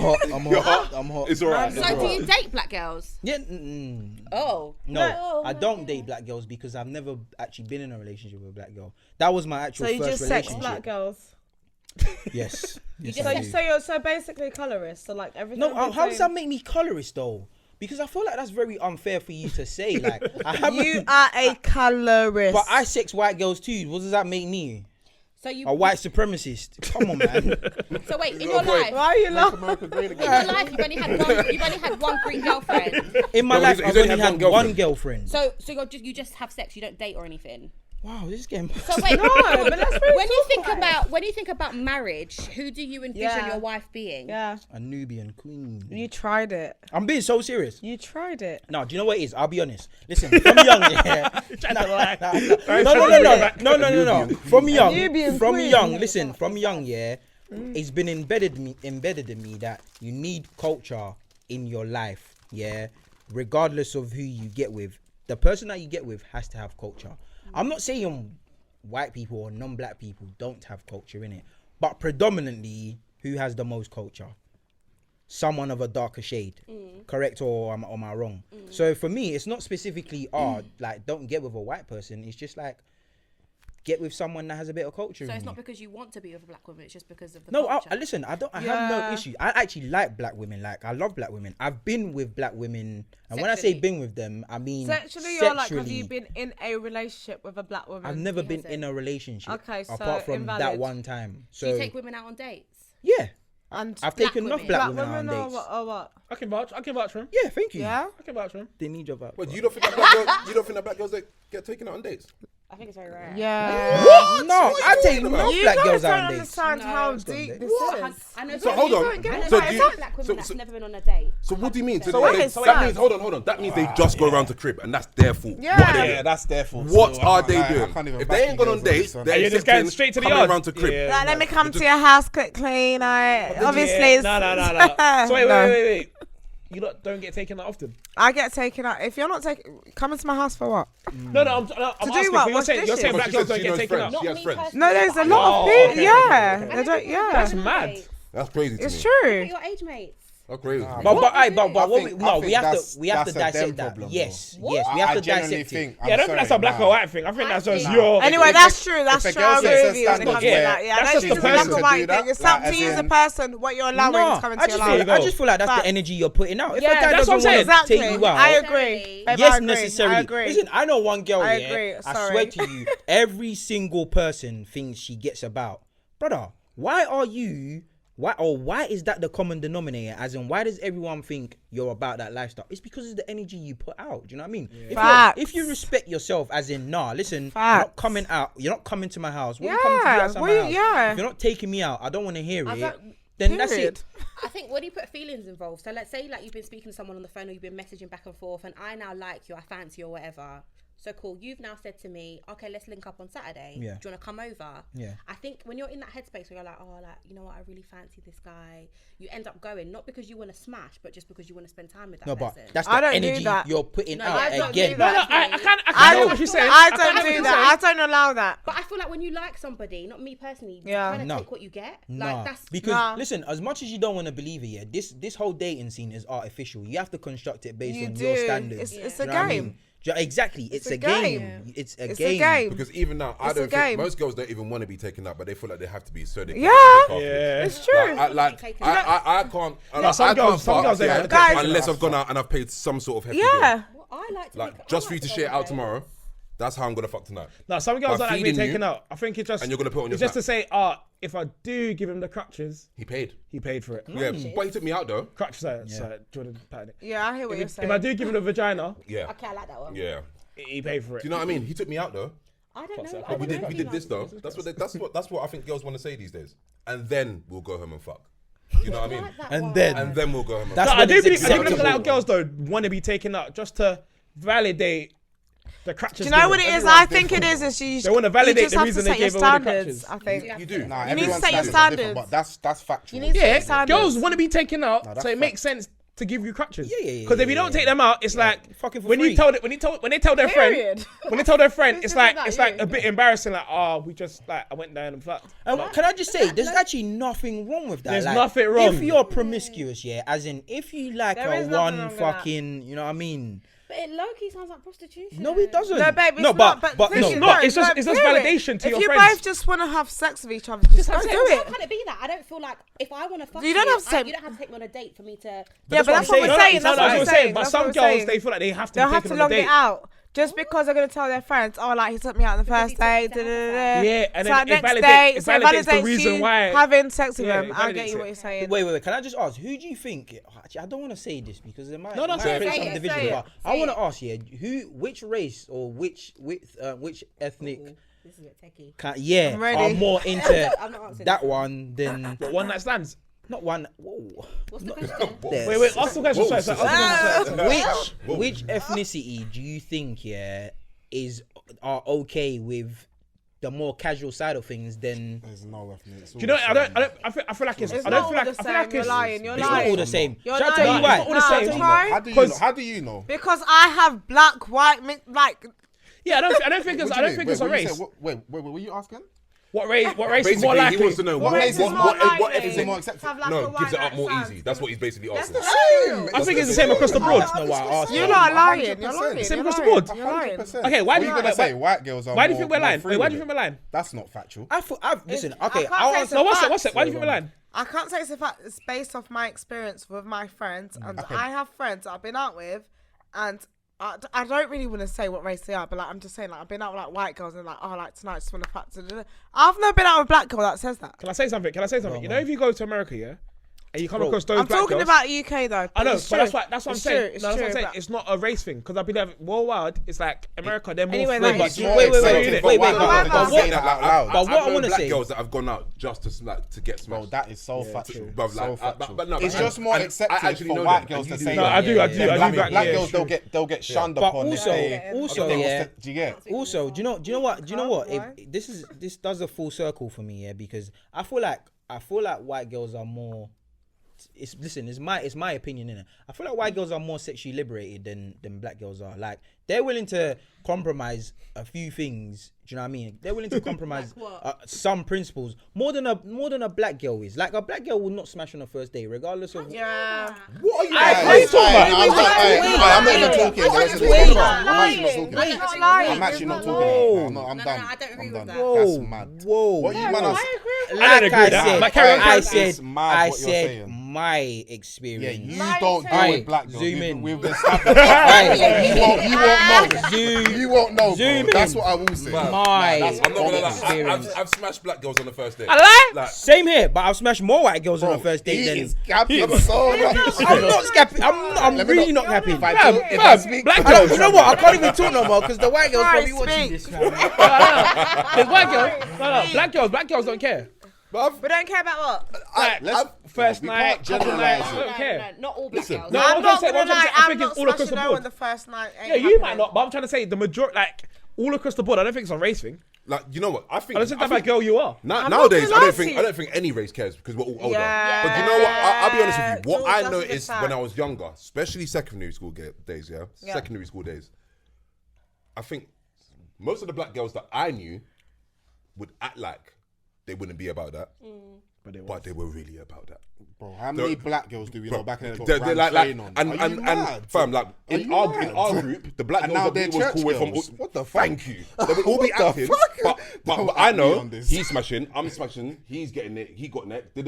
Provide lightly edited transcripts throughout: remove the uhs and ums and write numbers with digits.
I'm hot. It's alright. So do you date black girls? Yeah. Oh. No, I don't date black girls because I've never actually been in a relationship with a black girl. That was my actual So you first just sex relationship. black girls? Yes. So basically colorist. So like everything. No, how does that make me colorist though? Because I feel like that's very unfair for you to say. Like, I haven't. You are a colorist. But I sex white girls too. What does that make me? So you A white supremacist? Come on, man. So wait, in your life, Why are you laughing? in your life, you've only had one Greek girlfriend. In my life, I've only had one girlfriend. So you just have sex. You don't date or anything. Wow, this is getting. So wait, No, but let's really when you think about marriage, who do you envision your wife being? Yeah. A Nubian queen. You tried it. I'm being so serious. You tried it. No, do you know what it is? I'll be honest. Listen, from young, yeah. No. From young, listen, from young, yeah. It's been embedded in me that you need culture in your life, yeah. Regardless of who you get with, the person that you get with has to have culture. I'm not saying white people or non-black people don't have culture in it, but predominantly, who has the most culture? Someone of a darker shade, correct, or am I wrong? So for me, it's not specifically like don't get with a white person. It's just like get with someone that has a bit of culture. So in it's you. not because you want to be with a black woman; it's just because of the No, culture. listen, I have no issue. I actually like black women. Like I love black women. I've been with black women, and when I say been with them, I mean Sexually, you're like, have you been in a relationship with a black woman? I've never been in a relationship. Okay, so apart from invalid. that one time. So Do you take women out on dates? yeah, And I've taken enough black women women on or dates. what? Or what? I can vouch for him. Yeah, thank you. Yeah. I can vouch for him. They need your vote. But you don't think that black girls that get taken out on dates? I think it's very rare. Yeah. What? No, I take no You black guys girls don't out on dates. understand how deep this is. I know. So hold on. So do you- black women so- that's so- never been on a date. So what do you mean? So what they- is that that? means hold on. That means they just go around to crib, and that's their fault. Yeah. What are they Yeah, doing? that's their fault. What So, are they I doing? can't even If back they ain't you gone on girls on this dates, one. they're And you're just going accepting straight to the coming yard. around to crib. Yeah. Like, let me come to your house, cook, clean. Obviously, it's... No. So wait. You don't get taken that often. I get taken out. If you're not taking, come into my house for what? No, I'm do asking. what? You're Wash saying dishes? black She girls said don't she get knows taken friends. out. She has friends. No, there's a lot of people. okay, Yeah, okay. they don't. Yeah, That's mad. That's crazy to me. it's true. Your age mates. That's crazy. But I we have think to that's a them dissect that. problem, Yes, though. yes, we have I to genuinely dissect it. think. Yeah, I don't think that's a black or white thing. I think that's just your. Anyway, if that's a- true. That's if a true. girl I agree sets with a you when it standard, comes to yeah, that. Yeah, that's don't just use the a black person or to white do that. thing. It's Like, up to as you as a in- person what you're allowing to come into your life. I just feel like that's Fact. the energy you're putting out. If Yeah, a guy that's doesn't what I'm want to Exactly. take you out, I agree. Babe, yes, I agree. necessarily. I agree. Listen, I know one girl. I Yeah, agree. I Sorry. swear to you, every single person thinks she gets about. Brother, why is that the common denominator? As in, why does everyone think you're about that lifestyle? It's because it's the energy you put out. Do you know what I mean? If you respect yourself, as in, listen, you're not coming out. You're not coming to my house. What are you coming to do outside my house? Yeah. If you're not taking me out, I don't want to hear it. don't- Then that's period. it. I think when you put feelings involved, so let's say like you've been speaking to someone on the phone or you've been messaging back and forth, and I now like you, I fancy you or whatever. So cool. You've now said to me, okay, let's link up on Saturday. Yeah. Do you want to come over? Yeah. I think when you're in that headspace where you're like, you know what, I really fancy this guy. You end up going, not because you want to smash, but just because you want to spend time with that person. But that's I the don't do energy that. you're putting No, out I don't again. do that. I know what you're saying. I don't do that. I don't allow that. But I feel like when you like somebody, not me personally, Yeah. you kind of No. take what you get. Nah, Like that's because listen, as much as you don't want to believe it, yeah, this whole dating scene is artificial. You have to construct it based on your standards. It's Do a you know what I game. mean? Exactly, it's a game. It's a game. Because even now, I It's a don't think game. most girls don't even want to be taken out, but they feel like they have to be so they can Yeah. take off. Yeah. It's true. I can't. some girls fuck, they don't. Guys- unless I've gone out and I've paid some sort of hefty Yeah. bill. Well, I like to Like just for you to share it out tomorrow. That's how I'm gonna fuck tonight. No, some girls By don't like being feeding taken you, out. I think it's just. and you're gonna put it on your It's just to snap. say, if I do give him the crutches, He paid. he paid for it. Yeah, but he took me out though. Crutches, Jordan patted it. Yeah, I hear what you're saying. If I do give him the vagina, Yeah, Okay, I like that one. yeah. he paid for it. Do you know what I mean? He took me out though. I don't know. But we did this though. That's what I think girls want to say these days. And then we'll go home and fuck. Do you know what I mean? And then And then we'll go home and That's fuck. I when do it's believe a lot acceptable. of girls though want to be taken out just to validate the crutches. Do you know what it is? I think it is. You They want to validate you just the have reason to they set your gave away the standards. crutches. I think You do. You need to set your standards. But that's factual. You need to set your Yeah, standards. girls want to be taken out, that's so it makes sense to give you crutches. Yeah. Because if you don't take them out, it's like fucking for when free. when they tell their friend, Period. when they tell their friend, This it's is like not it's you. like a bit embarrassing. Like, we just like I went down and fucked. Can I just say, there's actually nothing wrong with that. There's like, nothing wrong. If you're promiscuous, yeah, as in if you like There a is nothing wrong one with fucking, you know what I mean? But it low-key sounds like prostitution. No, it doesn't. No, babe, it's no, not. but But no, it's not. It's just period. validation to if your you friends. both just want to have sex with each other, just go have do sex. How it. can it be that? I don't feel like if I want to fuck You don't have to take- you don't have to take me on a date for me to. Yeah, but what that's I'm what we're saying. saying. That's what we're saying. But That's some what we're girls, saying. they feel like they have to They'll be have to taken on long a it date. out. Just because they're going to tell their friends, oh, like, he took me out on the Because first he took date. me to have Yeah, and So then it next validates, day, it so it validates the validates reason you why. having sex with Yeah, them. it I get validates you what it. you're saying. Wait. Can I just ask, who do you think? Actually, I don't want to say this because it might, No, say create it, some say it, division. say it. But I want to ask, which race or which ethnic, This is a bit techie. I'm ready. are more into I'm not answering that this. one than But one night stands. not one? Whoa. What's the question? There. Wait. Ask the question. Whoa, Sorry, ask the question. Which ethnicity do you think are okay with the more casual side of things than? There's no ethnic. Do you know? I feel like it's. It's I not don't feel all like. the I feel like same. You're it's. lying. You're It's not all lying. the same. You're Shall I tell you lying. why? It's not all the same. How do you know? How do you know? Because I have black, white, like. Yeah, I don't think it's. What I do don't you think mean? it's a Wait, race. wait, what were you asking? What race is more Basically, he likely? wants to know What what race is more likely? ethnicity more accepted? Have like a no white gives it up night more stand. easy. That's what he's basically asking. I think it's the same across the board. That's not why I asked. You're not lying. You're 100%. lying. Same You're across the lying. board. You're lying. 100%. Okay, why What do are you gonna why- say? White girls are Why do you more- think we're more lying? free Wait, why with do you think it. we're lying? That's not factual. Listen, I okay, can't I'll say answer. it's No, a what's fact. it? Why do you think we're lying? I can't say it's a fact. It's based off my experience with my friends, and I have friends that I've been out with, and I don't really want to say what race they are, but like I'm just saying, like I've been out with like white girls and like, oh, like tonight I just want to fuck. I've never been out with a black girl that says that. Can I say something? You know, if you go to America, yeah, and you come across those I'm black talking girls. about UK though. I know, it's but true. that's what I'm It's saying. true, it's No, that's what I'm true, saying. but- It's not a race thing because I believe worldwide, it's like America. They're more Anyway, free. that But is wait, true. wait, But what I I've known want to black say, girls that have gone out just to get Bro, smashed. that is so factual. Bro, So like, factual. but no, It's but- just more and I accepted actually for know white that, girls and to you say do that. I do. Black Yeah, girls, true. they'll get shunned But upon. also, yeah. Do you get? Also, do you know what? Why? This does a full circle for me, yeah, because I feel like white girls are more. It's my opinion, innit? I feel like white girls are more sexually liberated than black girls are. Like they're willing to compromise a few things. Do you know what I mean? They're willing to compromise Like what? some principles more than a black girl is. Like a black girl will not smash on a first date, regardless of. Yeah. What are you? What are you talking about? I'm not even talking. Wait. I'm actually not talking. I'm No, done. I don't agree I'm with done. that. That's mad. Whoa. What you man are I don't Like agree I with that. said, Like, carry on, I carry on. It's mad what you're saying. my Yeah, experience. you Like don't you deal said. with black girls. Zoom in. We've established. Right. You won't know. Zoom. You won't know, Zoom bro. That's in. what I will say. My that's I'm not gonna lie. experience. I've smashed black girls on the first date. I lie. Like, Same here, but I've smashed more white girls on the first date He than. is capping so much. I'm not scapping. I'm Let me really know. not happy. If I Fam, do- if fam, I speak, black I don't, girls. you know what? I can't even talk no more because the white girls Right, probably watching speak. this. Man. There's white girls. No, black girls don't care. We don't care about what? Like, let's- first we night, can't couple generalise nights, it. I don't care. Not all black girls. No, I'm I'm not trying to gonna lie. say, I I'm think not it's all across the smashing her on board. the first night. Yeah, you might not, but I'm trying to say the majority, like all across the board. I don't think it's a race thing. like you know what? I think. I don't think that girl you are. Nowadays, gonna lie I to you. don't think any race cares because we're all older. Yeah. But you know what? I'll be honest with you. What George, I that's a good noticed fact. when I was younger, especially secondary school days, yeah, Yeah. secondary school days, I think most of the black girls that I knew would act like they wouldn't be about that, but they were really about that. Bro, how many black girls do we know Bro, back in the day? they're got like train on? and Are you mad? fam, like Are in you our mad? group, the black And girls now that they're we was church cool with from girls. What the fuck? thank you. They would all be What the acting, fuck? but Don't I at me know on this. he's smashing, I'm smashing, he's getting it, he got neck. Do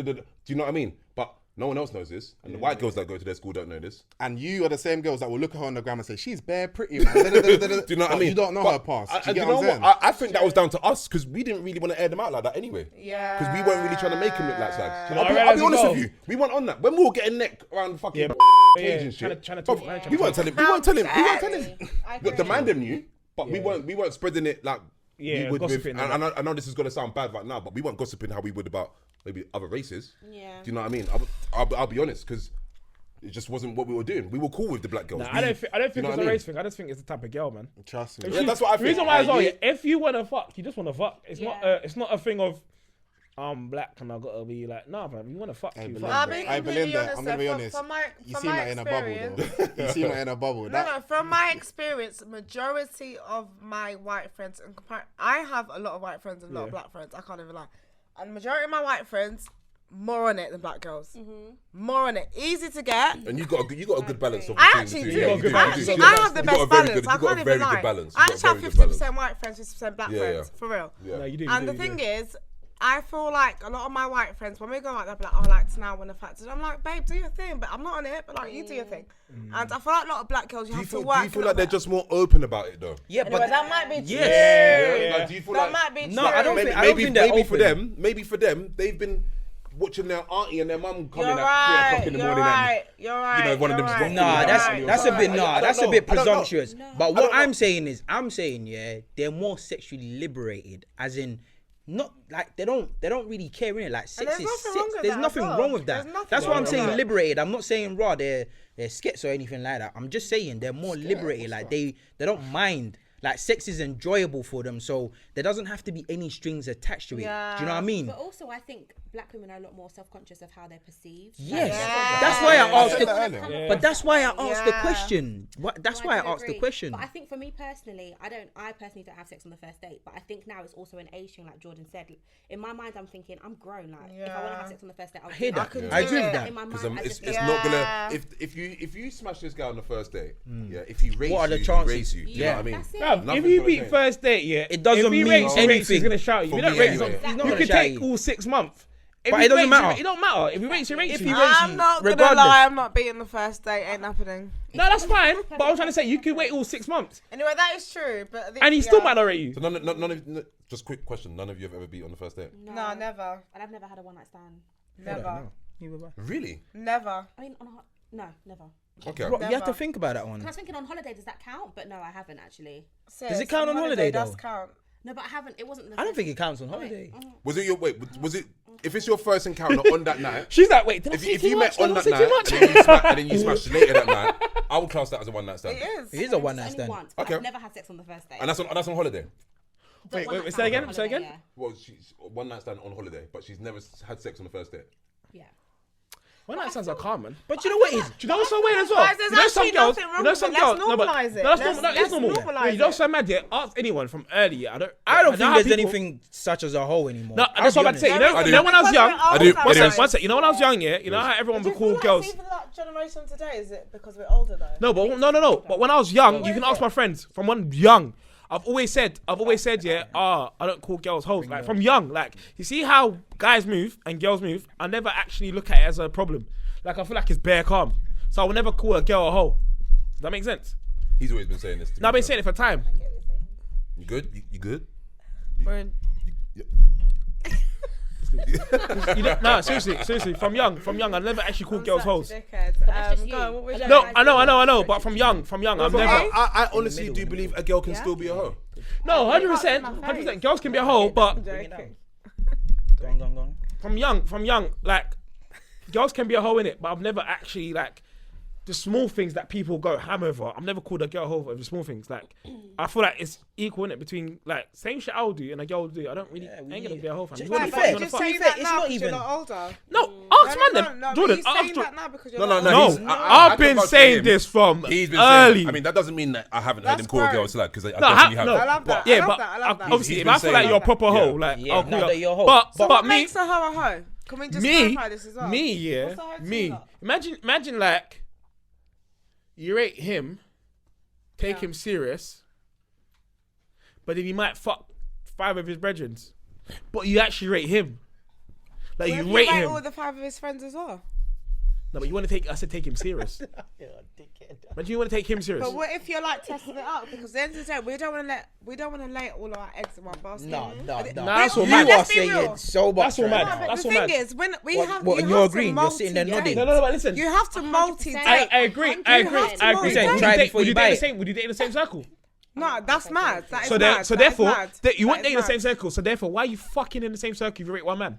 you know what I mean? But no one else knows this, and the white girls that go to their school don't know this. And you are the same girls that will look at her on the gram and say, she's bare pretty, man. Do Do you know what I mean? You don't know But her past. And Do you you know get what I'm what? saying? I think that was down to us because we didn't really want to air them out like that anyway. Yeah. Because we weren't really trying to make them look like slags. You know, I I'll realised be honest as with you. We weren't on that. When we were getting neck around fucking Yeah, cage yeah, and shit. trying to talk, bruv, trying to we weren't talk. telling. We weren't telling. I Look, the agree. man them knew, but we weren't spreading it like Yeah, we would with. gossiping And I know this is gonna sound bad right now, but we weren't gossiping how we would about maybe other races. Yeah. Do you know what I mean? I'll be honest because it just wasn't what we were doing. We were cool with the black girls. Nah, I don't think you know it's what a I mean? race thing. I just think it's the type of girl, man. Trust me. Yeah, that's what I The think. reason why as well, Yeah. if you want to fuck, you just want to fuck. It's not a thing of I'm black and I gotta be like, nah, man, you wanna fuck you. I'll be Hey, completely Belinda, honest. I'm gonna be honest. You seem like in a bubble, though. You seem like in a bubble. No, from my experience, majority of my white friends, I have a lot of white friends and a lot of black friends. I can't even lie. And the majority of my white friends, more on it than black girls. More on it. Easy to get. And you got a good balance of I actually do. I have the best balance. I can't even lie. I actually have 50% white friends, 50% black friends. For real. No, you do. And the thing is, I feel like a lot of my white friends, when we go out, they'll be like, oh, like, tonight I want to factor. I'm like, babe, do your thing. But I'm not on it, but like, you do your thing. And I feel like a lot of black girls, you have to work. Do you feel like they're just more open about it, though? Yeah, anyway, but that might be true. Yeah. Like, do you feel That like... might be true. No, I don't think they're open. Maybe for them, they've been watching their auntie and their mum coming You're at 3 o'clock right. in the You're morning. right. You're right. You know, one of them just walking Nah, around. that's a bit. Nah, that's a bit I don't know. presumptuous. But what I'm saying is, yeah, they're more sexually liberated, as in. Not like they don't really care in it. Like sex is sex. There's nothing wrong with that. That's why I'm saying liberated. I'm not saying raw. They're skits or anything like that. I'm just saying they're more liberated. Like they don't mind. Like sex is enjoyable for them, so there doesn't have to be any strings attached to it. Yeah. Do you know what I mean? But also, I think black women are a lot more self-conscious of how they're perceived. Yes, Yeah. that's why I asked Yeah. But that's why I asked the Yeah. question. That's why I do asked the agree. question. But I think for me personally, I personally don't have sex on the first date. But I think now it's also an age thing, like Jordan said. In my mind, I'm thinking I'm grown. Like if I want to have sex on the first date, I'll hear do that. it. I agree with But that. in my Because mind, I it's just not gonna. If you smash this guy on the first date, if he rates What are the you, chances? he rates you. Do you know what I mean? That's it. Bruv, if Nothing's you gonna beat change. first date, yeah, It doesn't if he mean rates you, anything. he's gonna shout you. For If he don't me rate anyway. you, He's not you gonna could shout take you. all 6 months. If But he it doesn't rates you, matter. It don't matter. If he rates you, If he you. rates I'm you, not gonna regardless. lie, I'm not beating the first date. Ain't happening. No, that's fine. But I was trying to say you could wait all 6 months, Anyway, that is true. But and he still might not rate you. So none of just quick question. None of you have ever beat on the first date? No, never, And I've never had a one night stand. never, Really? never. I mean, no, never. Okay. Bro, you have to think about that one. I was thinking on holiday, does that count? But no, I haven't actually. Does it count on holiday, Does though? count. No, but I haven't. It wasn't. I don't think it counts on holiday. Was it your Was it? If it's your first encounter on that night, She's like, wait, did I if say if too you much? met on Did I that say too night much? and then you smashed later that night, I would class that as a one night stand. It is. It is a one Only night stand. once, but Okay. I've never had sex on the first date. And that's on holiday. The Wait, one wait, night say stand again, on say holiday, again? Well, she's one night stand on holiday, but she's never had sex on the first date. Yeah. One night stands are common. But you know what is? Do you know what's so weird as well? Guys, there's You know some actually girls. nothing wrong You know with some it. girls. Let's No, but normalise it. that's normal. That is Let's normal. normalise Wait, you know it. what's so mad? Yeah, ask anyone from early. I I don't know think how there's people- anything such as a whole anymore. No, that's what I'm about to say. You know, I do. you know when I was young. I do. One It is. sec, one sec. You know when I was young, yeah. You know how everyone would call girls. Even that generation today, is it because we're older though? No, but no. But when I was young, you can ask my friends from when young. I've always said, yeah, I don't call girls hoes. Like from young, like you see how guys move and girls move. I never actually look at it as a problem. Like I feel like it's bare calm. So I will never call a girl a hoe. Does that make sense? He's always been saying this. To No, I've me, been saying it for time. You good? You good? No, seriously. From young, I never actually called girls hoes. that's just you. No, I know. But from young, I've never. I honestly do believe a girl can still be a hoe. No, 100%. Girls can be a hoe, but Go on. from young, like girls can be a hoe in it, but I've never actually like the small things that people go ham over. I've never called a girl a hoe over the small things. Like I feel like it's equal in it between like same shit I'll do and a girl will do. I don't really ain't gonna be a hoe fan. Just You wanna be fuck, fair, you wanna just fuck. say that it's not even. You're not older. No, ask man then. No, Jordan, he's ask saying Jordan. that now because No, you're not No, older. I've been saying this from He's been early. saying. I mean, that doesn't mean that I haven't heard him That's call a girl grown. slut because I No, definitely have. no. I love that. Yeah, I love but that. I love that. obviously, He's if been I feel like saying you're a that. proper hoe, like Yeah, I'll no, call that you. you're a hoe. But What me, makes a hoe a hoe? Can we just clarify this as well? me, What's the hoe to me. you lot? Imagine like you rate him, take him serious, but then he might fuck 5 of his brethren. But you actually rate him. Like What you if rate rate him. all the 5 of his friends as well? No, but you want to take. I said take him serious. Imagine you want to take him serious. But what if you're like testing it out? Because at the end of the day, we don't want to lay all our eggs in one basket. No. that's what You mad. are Let's be saying real. so much. That's what right mad. now. But That's the all thing mad. is, when we What- have, what, you you're have to agreeing, you're sitting there multi-date. nodding. No, but listen. You have to 100%. multi-date. I agree. You have to Would you multi-date. Try date? before Would you you date in the buy same? Would you date in the same circle? No, that's mad. That is So mad. so That is therefore, mad. you That wouldn't is date in the mad. same circle. So therefore, why are you fucking in the same circle if you rate one man?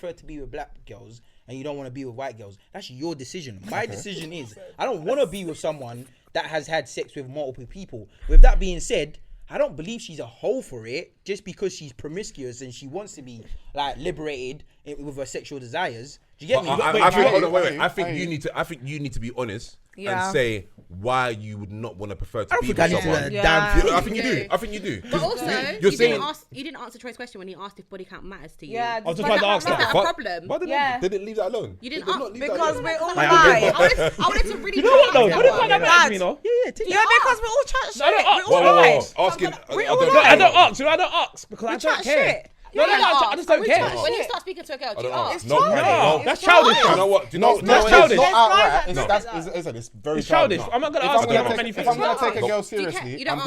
prefer to be with black girls and you don't want to be with white girls, that's your decision. My decision is I don't want to be with someone that has had sex with multiple people. With that being said, I don't believe she's a hoe for it just because she's promiscuous and she wants to be like liberated with her sexual desires. Do you get me? I think you need to be honest and say why you would not want to prefer to be with someone. I think you do. I think you do. But also, you didn't answer Troy's question when he asked if body count matters to you. Yeah, I was just about to ask Is that. that a problem? Why didn't they didn't leave that alone? You didn't They ask not leave that because alone. we're all I right. I wanted to really. You know what though? ask Body that count that one. matters to me, though. Yeah, because we're all chat shit. I don't ask. We're all right. Asking. I don't ask. I don't ask because I don't chat care. shit. No, I just don't care. When you start speaking to a girl, do you ask? No, that's childish. You know what? Do you know? That's childish. It's not outright. No. It's very It's childish. childish. I'm not gonna If ask I'm you gonna how take- many if things. I'm gonna take a You girl can't- seriously, you don't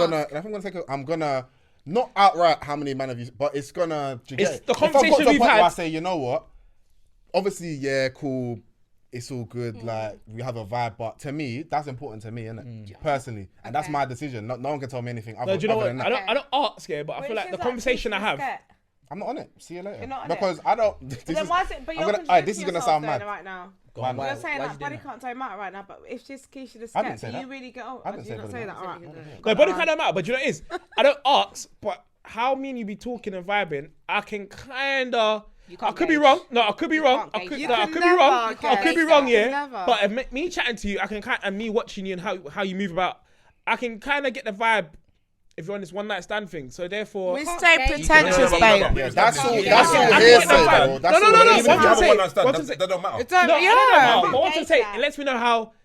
I'm gonna not outright how many men have you, but it's gonna. Do you It's get it? the If I've got conversation to the we've point had- where I say, you know what? Obviously, yeah, cool. It's all good. Like we have a vibe, but to me, that's important to me, innit? Personally, and that's my decision. No one can tell me anything other, No, do you know other what? than that. I don't ask, yeah, but I feel like the conversation I have. I'm not on it. See you later. You're not on because I don't. Then why is it? But I'm you're gonna- contradicting this is gonna yourself sound though mad. right now. Go on, Why- You're saying why that you body doing can't don't matter right now, but if she's Keisha the I didn't scat, say do that. you really go? I didn't say not body say that, count. alright. No, body count don't matter, but do you know what it is? I don't ask, but how me and you be talking and vibing, I can kinda. You I can't could be gauge. wrong. No, I could be You wrong. can't I gauge could, that. no, I You could can be wrong. never I could be gauge wrong, that. yeah. Never. But me chatting to you, I can and me watching you and how you move about, I can kind of get the vibe if you're on this one night stand thing. So therefore, We can't stay gauge. pretentious, No, babe. yeah, That's all. Yeah. That's all I hearsay, get that bro. vibe. That's No, all no, hearsay. Even if you have a say- one night stand, what to say- that don't matter. It don't, no, yeah. I don't know, but what to Gauge say, that. it lets me know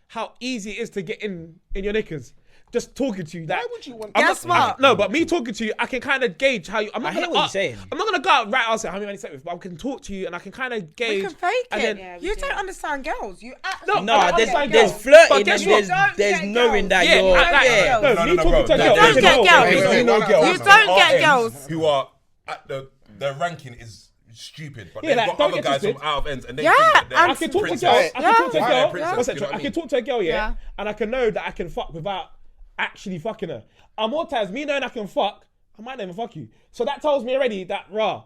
how easy it is to get in your knickers. Just talking to you. That, Why would you want? Guess what? No, but me talking to you, I can kind of gauge how you. I'm not I hear gonna what you're ask- saying. I'm not gonna go out right answer how many sex with, but I can talk to you and I can kind of gauge. We can fake and it. then- Yeah, we You do. don't understand girls. You No, No, I there's understand there's girls. flirting But and guess what? there's knowing that Yeah, you're like, yeah. no, me talking to a girl. You don't there's get no- girls. there's Wait, no wait, girl. You don't get girls. who are at their ranking is stupid, but Yeah, they've like, got don't other get guys from twisted. out of ends, and they Yeah, think that they're and I can talk to a princess. girl. I can talk to a Why girl. they're princess, What's that? you know what I I can mean? talk to a girl, yeah, Yeah. and I can know that I can fuck without actually fucking her. And more times, me knowing I can fuck, I might never fuck you. So that tells me already that raw.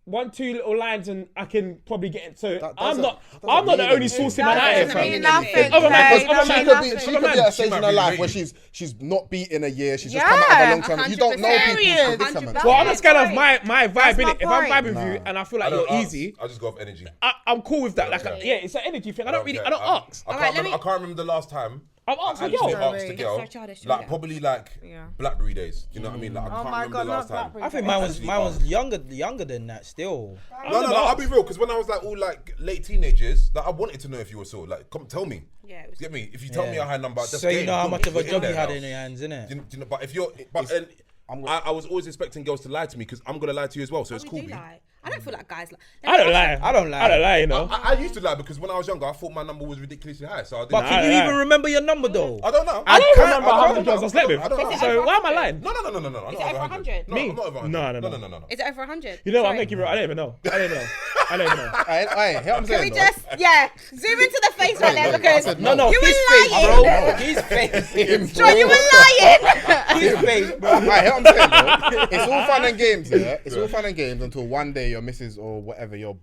1-2 little lines and I can probably get it. So That I'm doesn't- not that doesn't I'm not the mean only anything. saucy man out here, doesn't fam. mean mean nothing. Other man, Babe. other She man, could be other at a man. stage in her might be life where rated. she's not beaten a year. She's just Yeah, come out of a long term. You don't know 100%. people's Period. predicaments. Well, I'm just kind of That's my vibe That's in my it. If I'm point. vibing with you and I feel I like don't you're ask. easy, I just go off energy. I'm cool with that. Like, care. yeah, it's an energy thing. I don't care. ask. I Alright, can't remember the last time. I'm asking I actually girl. asked a Sorry. girl, That's so childish, like yeah. probably like Yeah. BlackBerry days. You know what I mean? Like I Oh can't my remember God, the last not time. BlackBerry. I think mine was younger than that still. No, I'll be real. Because when I was like all like late teenagers, like I wanted to know if you were so. Like, come tell me. Yeah, it was- Get me? If you tell me a high number, that's So you game. know how Put much of a me job you there had now. in your hands, innit? Do you know, but if you're, but and I was always expecting girls to lie to me because I'm gonna lie to you as well. So it's we cool. do B. lie. I don't feel like guys lie. I don't lie. I don't lie. I don't lie, you know. I used to lie because when I was younger, I thought my number was ridiculously high. So I didn't. But can you Nah, even nah. remember your number though? I don't know. I don't can't- remember I how don't many girls I slept with. I don't know. So why am I lying? No. I'm Is not it over over 100? No, Me? I'm not over 100. No. No. Is it over 100? You know what? I'm Sorry. making real. I don't even know. I don't even know. Hey, hear what I'm Can we saying, though? just, zoom into the face right there because No, you his were face, lying. bro. His face. Joe, you were lying. His face, bro. Right, hear what I'm saying, though? It's all fun and games, yeah? It's all fun and games until one day your missus or whatever, you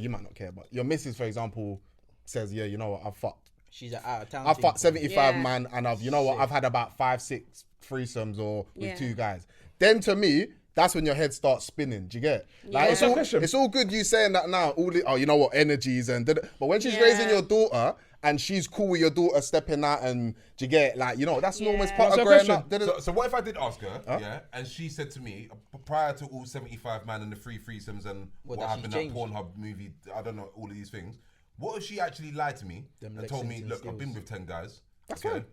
might not care, but your missus, for example, says, yeah, you know what, I've fucked. She's an out of town. I've fucked 75 Yeah. man and I've had about 5-6 threesomes or with Yeah. 2 guys. Then to me, that's when your head starts spinning. Do you get it? Like Yeah. it's all, Question. it's all good you saying that now. You know what, energies and but when she's Yeah. raising your daughter and she's cool with your daughter stepping out and do you get it? Like, you know, that's normal as Yeah. part What's of your growing question? up. So what if I did ask her, yeah, and she said to me, prior to all 75 man and the 3 threesomes and what that happened she's at changed? Pornhub movie, I don't know, all of these things. What if she actually lied to me Them and told me, Lexington look, I've been skills. with 10 guys. That's fine.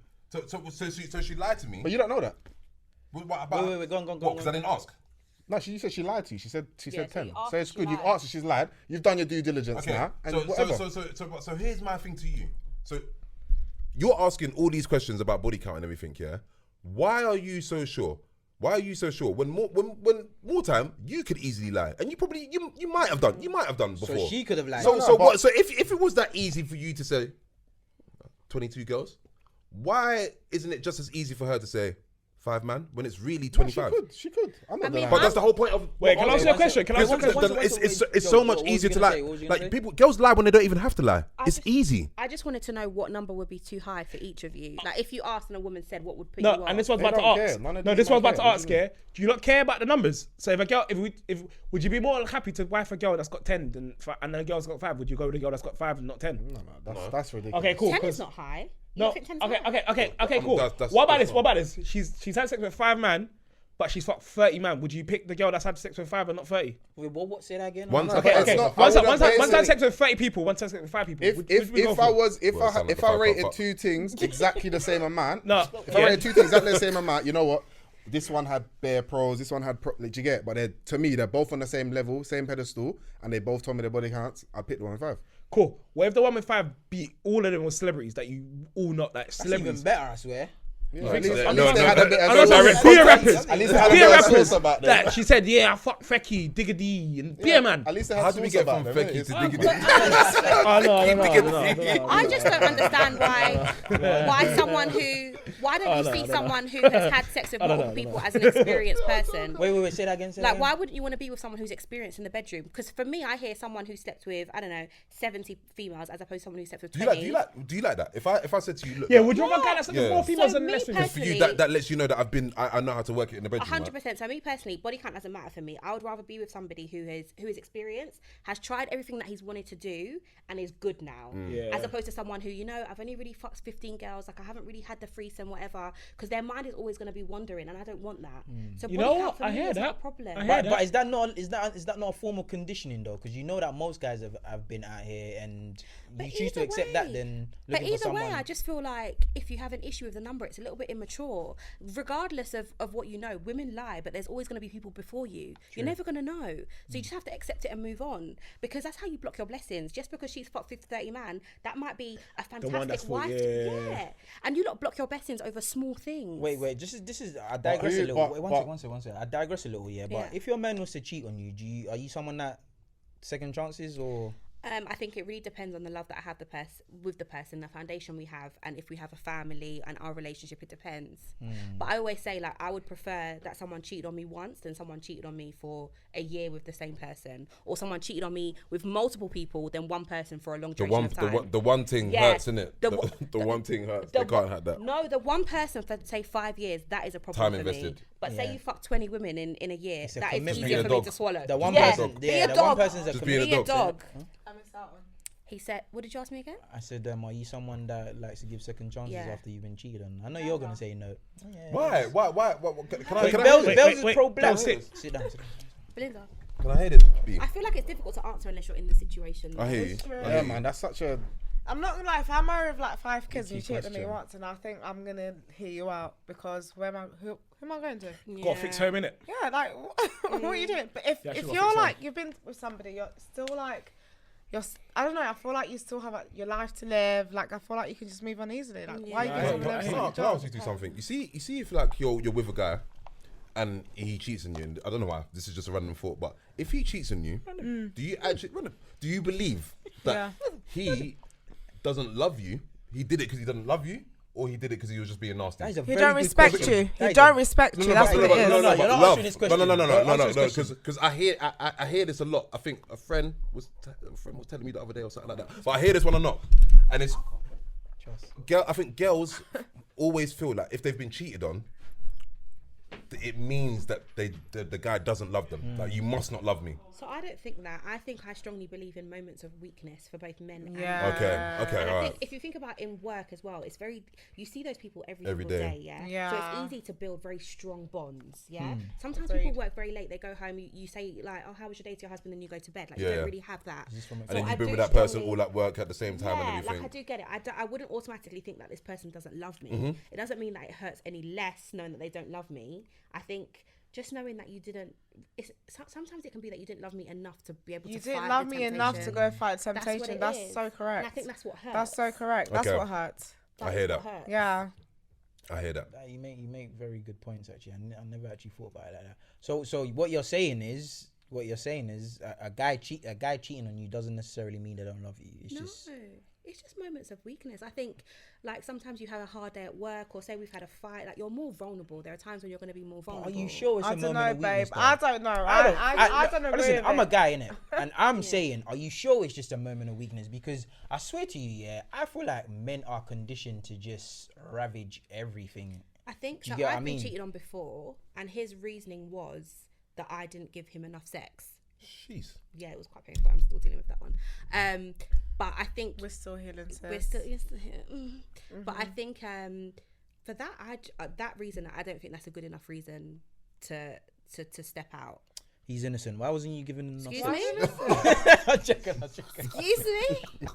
So she lied to me. But you don't know that. What about? Wait, go on. What? Because I didn't ask. No, she said she lied to you. She said so 10. you asked So it's if she good. You've lied. asked her, she's lied. You've done your due diligence Okay. now. And whatever. So here's my thing to you. So you're asking all these questions about body count and everything, yeah? Why are you so sure? Why are you so sure? When more time, you could easily lie, and you might have done. You might have done before. So she could have lied. So No, what? So if it was that easy for you to say 22 girls, why isn't it just as easy for her to say 5 man when it's really No, 25? She could. I'm not I mean, denying But that. that's the whole point of. Wait, can I ask you a question? Can I ask you a question? It's so much easier to lie. Like people, girls lie when they don't even have to lie. It's easy. I just wanted to know what number would be too high for each of you. Like if you asked and a woman said what would put you No, off. and this one's They about to don't ask. care. None of No, them this one's don't about to care. ask. Yeah, do you not care about the numbers? So if a girl, if would you be more happy to wife a girl that's got 10 than and then a girl's got 5? Would you go with a girl that's got 5 and not 10? No, that's ridiculous. Okay, cool. 10 'cause- is not high. You No, don't think 10's okay, high? cool. That's What about fine. this? What about this? She's had sex with 5 man, but she's fucked 30 man. Would you pick the girl that's had sex with 5 and not 30? Wait, what? Say that again. One No, time. but Okay. it's not- Once I wouldn't had basically- sex with 30 people, one time sex with 5 people. If Which would we go I for? was if Well, it sound like I a rated fuck. 2 things exactly the same amount, No, if I rated 2 things exactly the same amount, you know what? This one had bare pros, this one had pro. Like, do you get? But to me, they're both on the same level, same pedestal, and they both told me their body counts. I picked the one with 5. Cool. What if the one with 5 beat all of them were celebrities that you all not like That's celebrities? even better, I swear. Yeah, think at least, so? at No, least they no, had a bit I'm of not sauce. talking beer rappers. At least they had a Beer bit of rappers. sauce about them. Like, she said, yeah, I fuck Fecky, Digga and Beer Man. At least they had How do we sauce get about from them, Fecky innit? to It's- Diggity? Oh, no. I just don't understand why someone who why don't you see someone who has had sex with multiple people as an experienced person? Wait. Say that again. Say that Like, again. why wouldn't you want to be with someone who's experienced in the bedroom? Because for me, I hear someone who slept with, I don't know, 70 females as opposed to someone who slept with 20. Do you like that? If I said to you, look, Yeah, would you want a guy that's like Yeah. more females So than me less females? for you personally- that lets you know that I know how to work it in the bedroom. 100%. So me personally, body count doesn't matter for me. I would rather be with somebody who is experienced, has tried everything that he's wanted to do, and is good now, Yeah. as opposed to someone who, you know, I've only really fucked 15 girls, like I haven't really had the threesome, whatever, because their mind is always going to be wandering, and I don't want that. So You body know count what? for I me hear is not that. a problem. I hear But is that not a form of conditioning though? Because you know that most guys have been out here and you choose to either accept way- that. Then But looking for either way, someone. I just feel like if you have an issue with the number, it's a little bit immature. Regardless of what you know, women lie, but there's always going to be people before you. You're never going to know. So you just have to accept it and move on, because that's how you block your blessings. Just because she's fucked 50, 30 man, that might be a one that's fantastic for- wife. yeah. And you lot block your blessings over small things. Wait. This is. I digress who- a little. but- Wait, but- one second. I digress a little. Yeah. But Yeah. if your man was to cheat on you, are you someone that second chances or? I think it really depends on the love that I have with the person, the foundation we have, and if we have a family and our relationship. It depends. But I always say, like, I would prefer that someone cheated on me once than someone cheated on me for a year with the same person, or someone cheated on me with multiple people than one person for a long duration of time. The one thing Yeah, hurts, innit? the The one thing hurts. The They can't one- have that. No, the one person for say 5 years, that is a problem Time for invested. me. But Yeah. say you fuck 20 women in a year, It's a that is commitment. easier Be a for me dog. to swallow. The one yeah, person, be yeah, a the dog. one person's a Just commitment. being Be a dog. I missed that one. He said, what did you ask me again? I said, are you someone that likes to give second chances Yeah. after you've been cheated on? I know you're gonna say no. Yeah. Why? Can I? Wait, Can I Bells, hear Bells it? is wait, pro-black. Bells, sit. Sit down. Belinda. Can I hear it? B? I feel like it's difficult to answer unless you're in the situation. I hear you. Yeah, man, that's such a. I'm not gonna lie, if I'm married with like 5 kids and you Tricky cheated on me question. once, and I think I'm gonna hear you out, because who am I going to? Got to fix home, innit? Yeah, like what are you doing? But if Yeah, she got you're fixed like you've been with somebody, you're still like I don't know. I feel like you still have your life to live. Like I feel like you can just move on easily. Like why Yeah. you Yeah, going but I to hear Can I live ask you to do something? You see, if like you're with a guy and he cheats on you, and I don't know why, this is just a random thought, but if he cheats on you, do you actually do you believe that he doesn't love you? He did it because he doesn't love you, or he did it because he was just being nasty? That is a He very don't good respect question. you. That He is don't a- respect you. no, That's no, what no, it is. no, but you're not love. answering this question. No, Don't answer this question. because I hear this a lot. I think a friend was telling me the other day or something like that. But I hear this one a lot, and it's I think girls always feel like if they've been cheated on, it means that the guy doesn't love them. Like, you must not love me. So I don't think that. I think I strongly believe in moments of weakness for both men and Yeah. Okay, And I all think right. if you think about in work as well, it's very, you see those people every Every single day. day, yeah? Yeah. So it's easy to build very strong bonds, yeah? Sometimes Agreed. people work very late, they go home, you say like, oh, how was your day to your husband, and you go to bed. Like, you Yeah. don't really have that. And So then I you've been do with that person strongly- all at work at the same time and yeah, everything. like I do get it. I wouldn't automatically think that this person doesn't love me. Mm-hmm. It doesn't mean that it hurts any less knowing that they don't love me. I think just knowing that you didn't, sometimes it can be that you didn't love me enough to be able You to didn't fight love the me enough to temptation. go fight That's what temptation. it That's is. so correct. And I think that's what hurts. That's so correct. That's Okay. what hurts. I hear what that. hurts. Yeah. I hear that. You make very good points actually. I never actually thought about it like that. So what you're saying is a guy cheating on you doesn't necessarily mean they don't love you. It's just it's just moments of weakness. I think, like, sometimes you have a hard day at work, or say we've had a fight. Like, you're more vulnerable. There are times when you're going to be more vulnerable. Are you sure it's I a don't moment know, of weakness? babe. Though? I don't know. I don't agree. Listen, with I'm a it. guy, innit? And I'm saying, are you sure it's just a moment of weakness? Because I swear to you, yeah, I feel like men are conditioned to just ravage everything. I think Do you so. get what I I've been mean? cheated on before, and his reasoning was that I didn't give him enough sex. Jeez. Yeah, it was quite painful. I'm still dealing with that one. But I think We're still healing. we're still here. But I think for that, that reason, I don't think that's a good enough reason to step out. He's innocent. Why wasn't you giving him enough Excuse sex? me? I'm checking. Excuse me?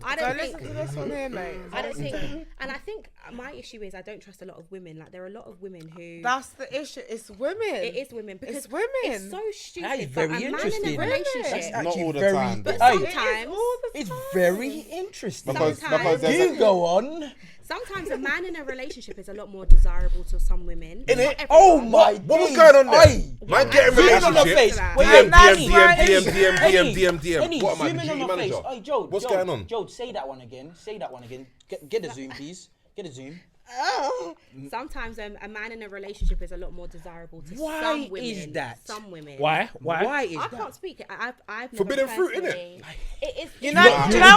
I don't Listen to think. this one here, mate. I don't think, and I think my issue is I don't trust a lot of women. Like, there are a lot of women who. That's the issue. It's women. It is women because It's women. It's so stupid. That is but very a man in interesting. a relationship, That's Not actually all the very, time, but though. Hey, sometimes, it's very interesting. Because Sometimes. there's You go on. sometimes a man in a relationship is a lot more desirable to some women. In Not it? Oh everyone. my! What was days. going on there? Aye. Man, get in Zoom in on the relationship. face. DM, Wait, DM, that's DM, right. DM. Any, What am I, zoom the in on duty the face. manager? Hey, Joe. What's Joe, going on? Joe, say that one again. Say that one again. Get a zoom, please. Get a zoom. Sometimes a man in a relationship is a lot more desirable to Why some women. is that? Some women. Why? Why is I that? can't speak. I've never Forbidden fruit, innit? personally- It is. You know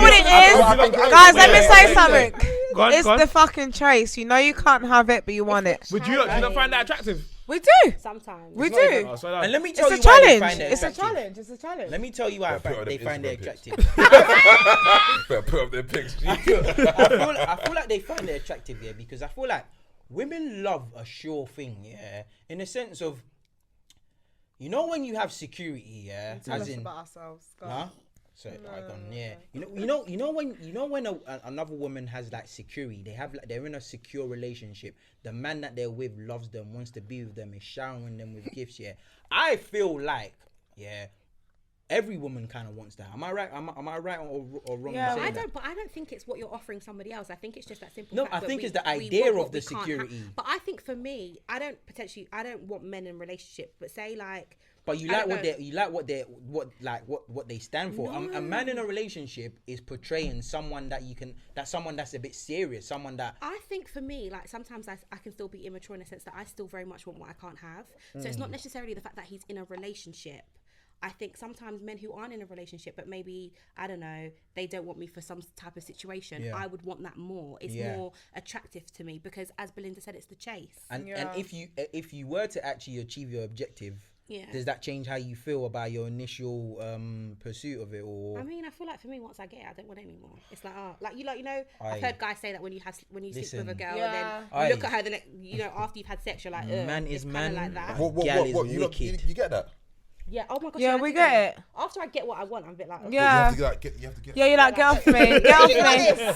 what it is? Guys, let me say something. Go on, It's go on. the fucking chase. You know you can't have it, but you want it. Would you not find that attractive? We do. Sometimes. We do. Oh, so And let me tell It's you a why they challenge. find it It's a attractive. challenge. It's a challenge. Let me tell you why Put it on they them find it Instagram pics. attractive. Better put up their pics. I feel like they find it attractive, yeah, because I feel like women love a sure thing, yeah, in the sense of, you know, when you have security, yeah, Tell as us in, about ourselves. Go on. huh? So yeah, you know when another woman has like security, they're in a secure relationship. The man that they're with loves them, wants to be with them, is showering them with gifts. Yeah, I feel like, yeah, every woman kind of wants that. Am I right? Am I right or wrong? Yeah, in saying I that? don't, but I don't think it's what you're offering somebody else. I think it's just that simple. No, fact I that think we- it's the we idea want of what the we can't security. But I think for me, I don't want men in relationship. But say like. But you I like don't what they stand for. A man in a relationship is portraying someone someone that's a bit serious, someone that. I think for me, like, sometimes I can still be immature in the sense that I still very much want what I can't have. So it's not necessarily the fact that he's in a relationship. I think sometimes men who aren't in a relationship, but maybe, I don't know, they don't want me for some type of situation, Yeah. I would want that more. It's Yeah. more attractive to me because, as Belinda said, it's the chase. And Yeah. if you were to actually achieve your objective, Yeah. does that change how you feel about your initial pursuit of it, or? I mean, I feel like for me, once I get it, I don't want it anymore. It's like, you know, Aye. I've heard guys say that when you sleep with a Listen. girl, Yeah. and then Aye. you look at her the next, after you've had sex, you're like, ugh, Man is it's kinda man. like that. What? You get that? Yeah. Oh my gosh. Yeah, I we do. get it. After I get what I want, I'm a bit like, okay. Yeah. You have to get. Yeah, you're like, get off me. Get off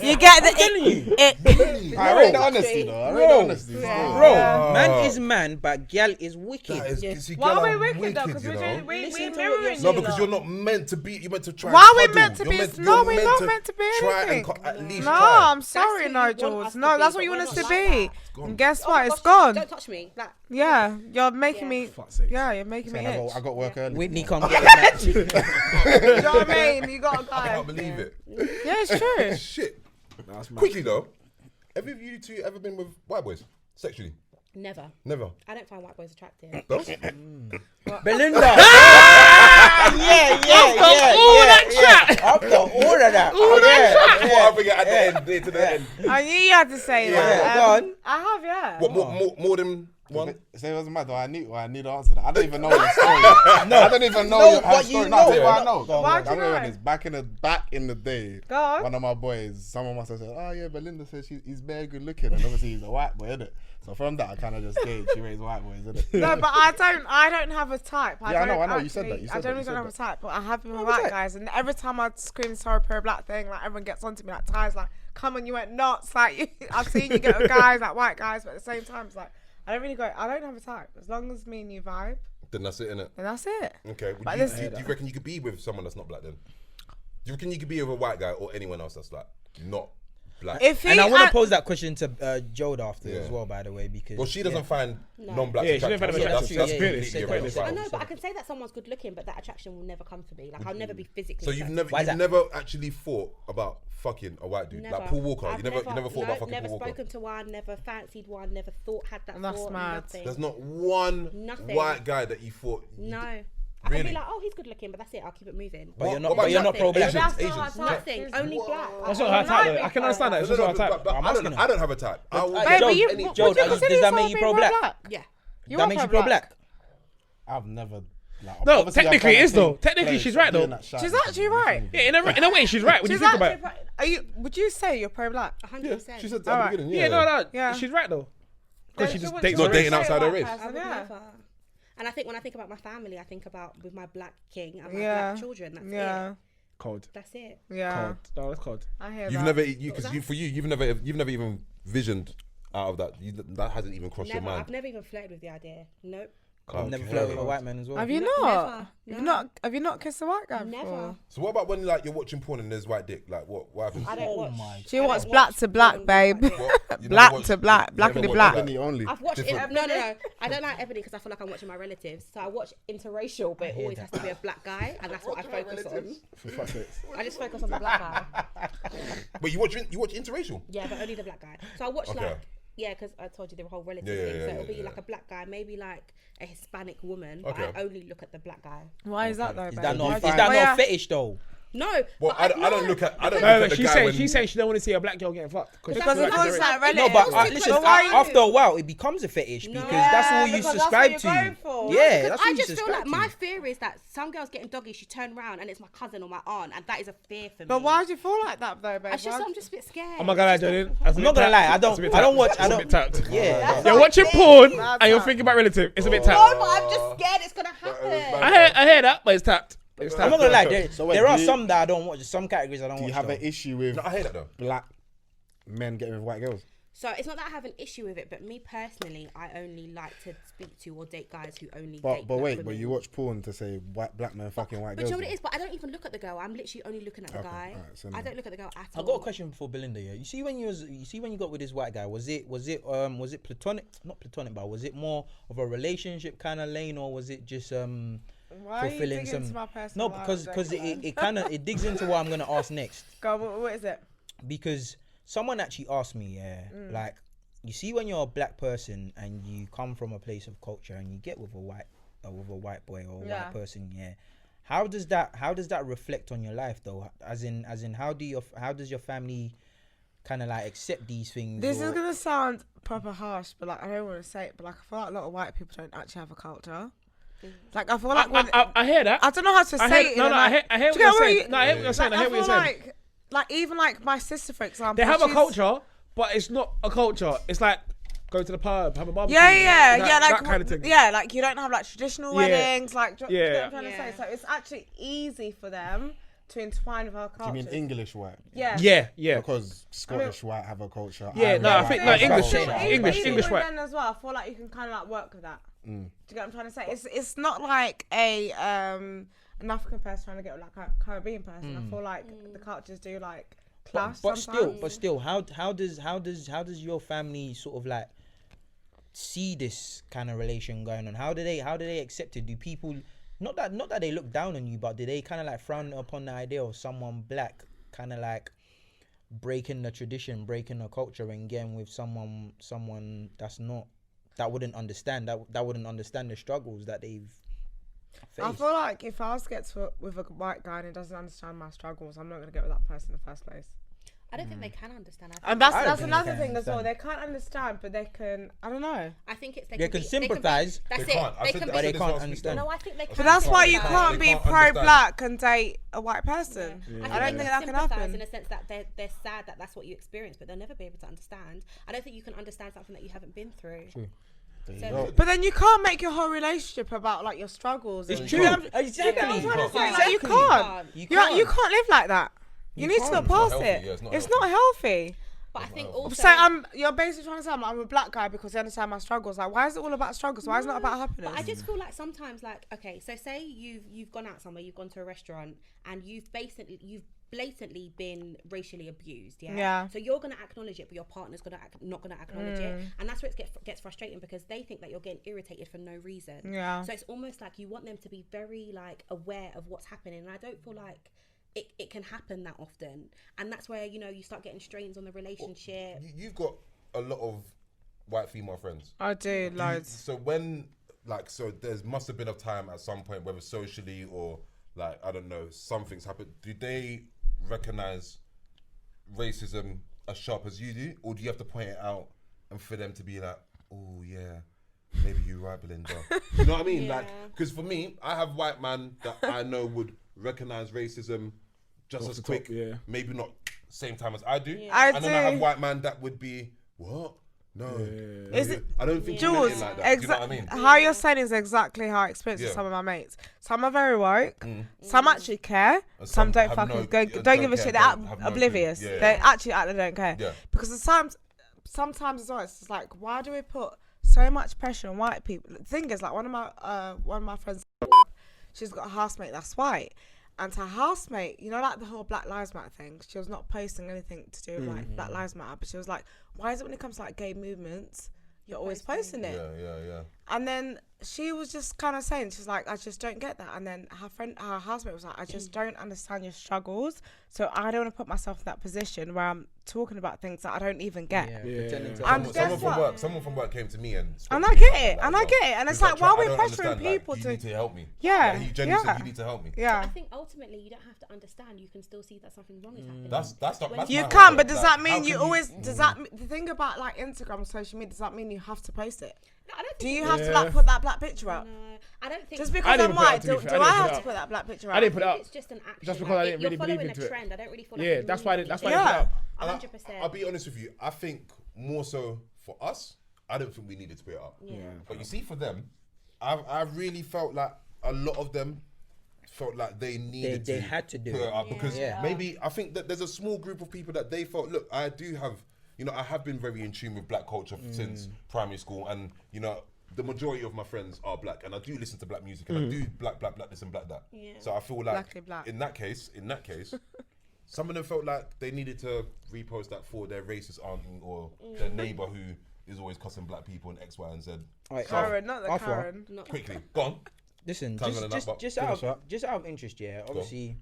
me. You get the it. I rate the honesty though. I rate the honesty. Yeah. Bro, Oh. man is man, but gal is wicked. That is, see, Why girl, are we I'm wicked though? Because you know? we're Listen to what mirroring you're you. No, because lot. you're not meant to be. You're meant to try. Why are we and meant to cuddle. be? You're meant- No, you're we're meant not to meant to be try and anything. at least No, try. I'm sorry, who you no, want Jules. us to No, be, that's but what you we're want us not to like be. that. gone. And guess Oh what? my It's gosh, gone. Don't touch me. Like, Yeah, you're making Yeah. me. Fuck's sake. Yeah, you're making me And itch. I got work early. Whitney can't get that. Do you know what I mean? You got a I guy. can't believe it. Yeah, it's true. Shit. That's mad. Quickly though, have you two ever been with white boys sexually? never. Never. I don't find white boys attractive. Those? Belinda. After all of that. I'll bring it at the end, near to the end. I knew you had to say Yeah, that. go on. I have, yeah. What more than one? So it doesn't matter. I need the answer to that. I don't even know the story. No, I don't even know her but story. you No, I'll tell you know. what I know. Why do I you know know? when it's back in the day. Go on. One of my boys, someone must have said, "Oh yeah, Belinda says he's very good looking," and obviously he's a white boy, isn't it? So from that, I kind of just gauge she raised white boys, isn't it? No, but I don't have a type. Yeah, I know, don't you said that, actually- you said I don't that, you even said have a that. type, but I have been with white guys, and every time I scream sorry for a black thing, like everyone gets onto me, like Ty's like, come on, you went nuts, like I've seen you get with guys, like white guys, but at the same time, it's like I don't have a type. As long as me and you vibe, Then that's it, innit? then that's it. Okay. But Do this- you reckon you could be with someone that's not black then? Do you reckon you could be with a white guy or anyone else that's like not black. And I want to pose that question to Jode after as well, by the way, because Well, she doesn't find non-black Yeah, she doesn't find them attractive. attractive. That's Yeah, completely irrelevant. I know, but I can say that someone's good looking, but that attraction will never come for me. Like I'll never be physically. So you've attracted. never actually thought about fucking a white dude Never. like Paul Walker. I've You never thought about fucking never Paul Walker. spoken to one, never fancied one, never had that And that's thought. mad. Nothing. There's not one Nothing. white guy that you thought. No. I Really? can be like, oh, he's good looking, but that's it. I'll keep it moving. But you're What about not pro-black. Asians? That's Asians. not her type. Nothing. Only black. That's not her type, though. I can understand that. It's No, just no, not her type. but I'm asking her. I don't have a type. I will Hey, date Jode, you- any- would Jode, you consider does that yourself make you being pro-black? Yeah. That makes you pro-black. I've never. Like, No, obviously, technically I've it is, done though. Technically, she's right, though. She's actually right. Yeah, in a way, she's right. When you She's think about actually. it. Are you? Would you say you're pro-black? 100%. She said at Alright. the beginning. Yeah, no, Yeah. she's right though. Because she just Would dates you Not her dating race. outside her race. I would Yeah. never. And I think when I think about my family, I think about with my black king and my Yeah. black children. That's Yeah. it. Cold. That's it. Yeah. Cold. No, that's cold. I hear You've that. never, you've never even visioned out of that. That hasn't even crossed your Never. mind. I've never even flirted with the idea. Nope. I've never flirted with a white man as well. Have you No, not? never. You've No. not? Have you not kissed a white guy Never. before? So what about when like you're watching porn and there's white dick? Like what happens? I don't watch. She I don't wants watch black to black, porn babe. with white dick. You never Black watched- to black, you black never and the watched black. that? Ebony only. I've watched Different. no. I don't like Ebony because I feel like I'm watching my relatives. So I watch interracial, but it always has to be a black guy, and that's what I focus on. For fuck's sake. I just focus on the black guy. But you watch interracial. Yeah, but only the black guy. So I watch Okay. like because I told you the whole relative Yeah, thing. yeah, So yeah, it'll be yeah. like a black guy, maybe like a Hispanic woman, but Okay. I only look at the black guy. Why is that though, Is babe? that not? Why Is do you- that Oh, yeah. not fetish though? No. Well, but I don't look at. I don't No, look but at the guy when. she's saying she don't want to see a black girl getting fucked. Because That's of what course I'm that No, relative. but listen, But why you- after a while, it becomes a fetish No. because that's all you because that's subscribe what to. you're going for. Yeah, Because that's I what you just feel subscribe like to. my fear is that some girls getting doggy, she turn around and it's my cousin or my aunt, and that is a fear for me. But why do you feel like that though, babe? I'm just Why- a bit scared. I'm not gonna lie, Jordan. I'm not gonna lie, I don't watch. I It's a don't. bit tapped. Yeah, You're watching porn That's and you're tapped. thinking about relative. It's a bit No, tapped. but I'm just scared it's gonna happen. I hear that, but it's tapped. It's I'm tapped. not gonna lie. There, So wait, there are do you- some that I don't watch. Some categories I don't Do watch. you have though. an issue with No, I hate that though. black men getting with white girls? So it's not that I have an issue with it, but me personally, I only like to speak to or date guys who only date But black wait, women. but you watch porn to say black men fucking white But girls? you know what it though? is? But I don't even look at the girl. I'm literally only looking at the Okay, guy. alright, so I no. don't look at the girl at all. I got a question for Belinda. Yeah, you see when you got with this white guy, was it platonic? Not platonic, but was it more of a relationship kind of lane, or was it just Why are you fulfilling digging some? into my personal No, life, because Jake? it kind of it digs into what I'm gonna ask next. Go, what is it? Because someone actually asked me, like, you see when you're a black person and you come from a place of culture and you get with a white boy or a Yeah. white person, how does that reflect on your life though? As in how does your family kind of like accept these things? This or- is gonna sound proper harsh, but like I don't want to say it, but like I feel like a lot of white people don't actually have a culture. Like I feel like when I hear that. I don't know how to I say hear, it. no, in a I hear, nice- I hear what Do you you're get what saying. you- No, I hear what you're saying. I hear what you're feel saying. like even like my sister, for example, They have a she's- culture, but it's not a culture. It's like go to the pub, have a barbecue. Yeah, that, like that kind of thing. Yeah, like you don't have like traditional Yeah. weddings, like do you know what I'm trying to Yeah. say? So it's actually easy for them to entwine with our Do culture. you mean English white? Yeah. Yeah. Because Scottish white have a culture. Yeah, Irish no, I white think have no a English, culture. English white. Then as well, I feel like you can kind of like work with that. Do you get what I'm trying to say? It's not like an African person trying to get like a Caribbean person. I feel like the cultures do like clash. but sometimes. still, how does your family sort of like see this kind of relation going on? How do they accept it? Do people not that they look down on you, but do they kind of like frown upon the idea of someone black kind of like breaking the tradition, breaking the culture, and getting with someone that wouldn't understand the struggles that they've faced? I feel like if I was to get with a white guy and he doesn't understand my struggles, I'm not gonna get with that person in the first place. I don't think they can understand. And I that's don't think another they can thing as well. understand. They can't understand, but they can. I don't know. I think it's They can sympathise. That's They it. can't. I They said can that- be. I They said this can't last week, understand. though. No, I think they can. But that's why you sympathise. can't They be can't understand. pro-black and date a white person. I I think don't they think that can sympathise happen. in a sense that they're sad that that's what you experience, but they'll never be able to understand. I don't think you can understand something that you haven't been through. True. So, But then you can't make your whole relationship about like your struggles. It's and- true. Do you know what I'm Exactly. trying to say? can't. Like, you Exactly. can't. You You can't. can't live like that. You need to can't. look It's not past healthy, it. yeah, it's not It's healthy. not healthy. but I think also. So you're basically trying to say I'm a black guy because they understand my struggles. Like, why is it all about struggles? Why is it not about happiness? But I just feel like sometimes, like, okay, so say you've gone out somewhere, you've gone to a restaurant, and you've blatantly been racially abused, Yeah. so you're going to acknowledge it, but your partner's not going to acknowledge it, and that's where it gets frustrating, because they think that you're getting irritated for no reason. So it's almost like you want them to be very like aware of what's happening, and I don't feel like it can happen that often, and that's where, you know, you start getting strains on the relationship. You've got a lot of white female friends. I do, loads. So when, like, so there must have been a time at some point, whether socially or like, I don't know, something's happened. Do they recognize racism as sharp as you do, or do you have to point it out and for them to be like, oh yeah, maybe you're right, Belinda? You know what I mean? Like, because for me, I have white man that I know would recognize racism just as quick, maybe not same time as I do. And then I have white man that would be, what? No, Is it? I don't think Jules, you like that. Do you know what I mean? How you're saying is exactly how I experience with some of my mates. Some are very woke, some actually care, some don't fucking don't give a shit. They're oblivious. They actually don't care. Because sometimes as well, it's just like, why do we put so much pressure on white people? The thing is, like, one of my friends, she's got a housemate that's white. And her housemate, you know, like the whole Black Lives Matter thing, she was not posting anything to do with like Black Lives Matter, but she was like, why is it when it comes to like gay movements, you're always posting it? Yeah. And then she was just kind of saying, she's like, I just don't get that. And then her housemate was like, I just don't understand your struggles. So I don't want to put myself in that position where I'm talking about things that I don't even get. Someone from work came to me and I get it. And it's like, why are we pressuring people you need to help me? Yeah. He genuinely said, you need to help me. Yeah. I think ultimately you don't have to understand. You can still see that something wrong is happening. That's you can, but does that mean you always? Does that the thing about like Instagram and social media? Does that mean you have to post it? No, I don't think Do you have to like put that black picture up? No, I don't think. Just because I'm white, do I have to put that black picture up? I didn't put it up. It's just an action. Just because I didn't really believe you're into following a it. trend. I don't really feel like. Yeah, that's why I didn't put it up. 100%. I'll be honest with you. I think more so for us, I don't think we needed to put it up. Yeah. But you see, for them, I really felt like a lot of them felt like they needed they had to do put it it up because maybe I think that there's a small group of people that they felt, look, I do have, you know, I have been very in tune with black culture since primary school, and you know, the majority of my friends are black, and I do listen to black music, and I do black this and black that. Yeah. So I feel like black. in that case, some of them felt like they needed to repost that for their racist auntie or their neighbor who is always cussing black people and X, Y, and Z. Right, Karen, not the Alpha. Karen. Quickly, go on. Listen, Time running up, but just finish out up. of interest, yeah. Obviously,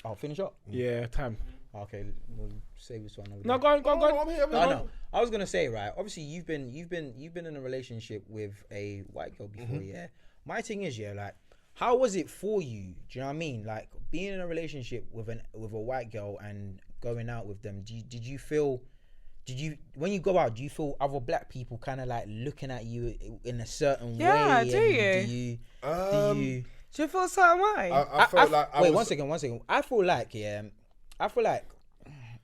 I'll finish up. Yeah, time. Okay, we'll save this one. Over No, there. go on. I'm here. I know. I was gonna say, right. Obviously, you've been in a relationship with a white girl before, yeah. My thing is, yeah, like, how was it for you? Do you know what I mean? Like, being in a relationship with a white girl and going out with them. Did you when you go out, do you feel other black people kind of like looking at you in a certain way? Yeah, do and you? Do you? Do you feel a certain way? I felt like wait, one second. I feel like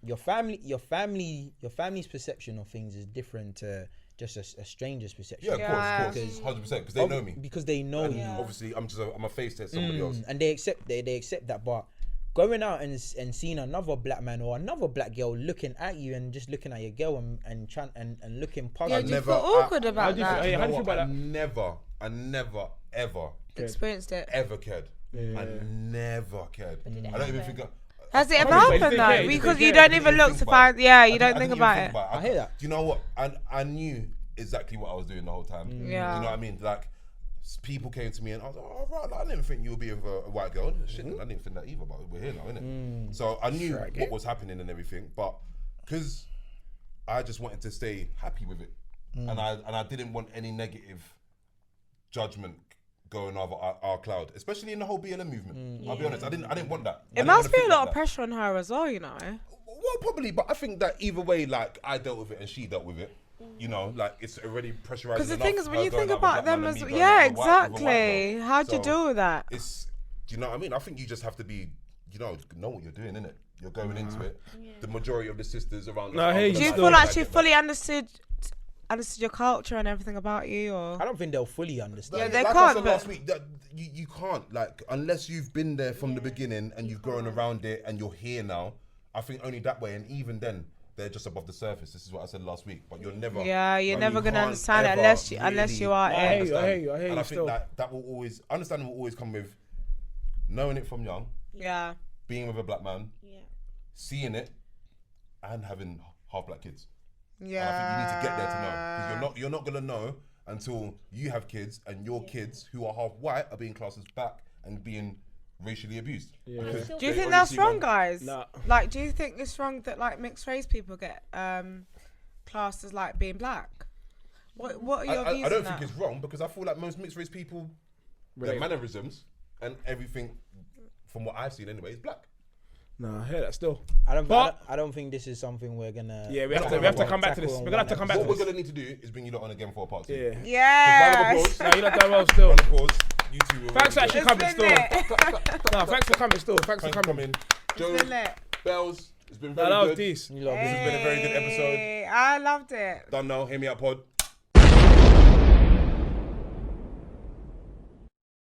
your family's perception of things is different to just a stranger's perception. Yeah, of course, 100%, because they know me. Because they know you. Obviously, I'm a face to somebody else, and they accept that. But going out and seeing another black man or another black girl looking at you and just looking at your girl and trying and looking past. Yeah, do you feel awkward about that? How do you feel about that? I never ever experienced it. Ever cared. I never cared. I don't even think. Has it ever happened though? Because you don't even look to find. Yeah, you don't think about it. I hear that. Do you know what? I knew exactly what I was doing the whole time. Yeah. You know what I mean? Like, people came to me and I was like, oh, right, like, I didn't think you would be with a white girl. Shit, I didn't think that either, but we're here now, innit? So I knew what was happening and everything, but because I just wanted to stay happy with it, and I didn't want any negative judgment going over our cloud, especially in the whole BLM movement. I'll be honest, I didn't want that. It must be a lot of pressure on her as well, you know. Well, probably, but I think that either way, like, I dealt with it and she dealt with it. You know, like, it's already pressurized. Because the thing is, when you think about them as exactly, how'd you deal with that? Do you know what I mean? I think you just have to be, know what you're doing, innit? You're going into it. The majority of the sisters around. Do you feel like she fully understood your culture and everything about you, or? I don't think they'll fully understand. Yeah, they like can't. I said last week, that you can't, like, unless you've been there from the beginning and you've grown around it and you're here now. I think only that way, and even then, they're just above the surface. This is what I said last week. But you're never. Yeah, you're never gonna understand it unless you are. I hear you. And I think that will always understanding will always come with knowing it from young. Yeah. Being with a black man. Yeah. seeing it and having half black kids. Yeah. And I think you need to get there to know, because you're not gonna know until you have kids and your kids who are half white are being classed as black and being racially abused. Yeah. Do you think that's wrong, guys? Nah. Like, do you think it's wrong that like mixed race people get classed as like being black? What are your views I don't on think that? it's wrong, because I feel like most mixed race people, their mannerisms and everything, from what I've seen anyway, is black. Nah, I hear that still. I don't think this is something we're gonna. Yeah, we have to come back to this. We're gonna have to come back to What we're this. gonna need to do is bring you lot on again for a part 2. Yeah. Yeah. Round of applause. Nah, you lot done well still. Round of applause. You two will Thanks for really actually good. coming still. Lit. Nah, thanks for coming still. Thanks for Thanks for coming. coming. Joe, It's been lit. Bells, it's been Nah, very that was good. decent. You lot, This has been a very good episode. Hey, I loved it. Done now, HearMeOut Pod.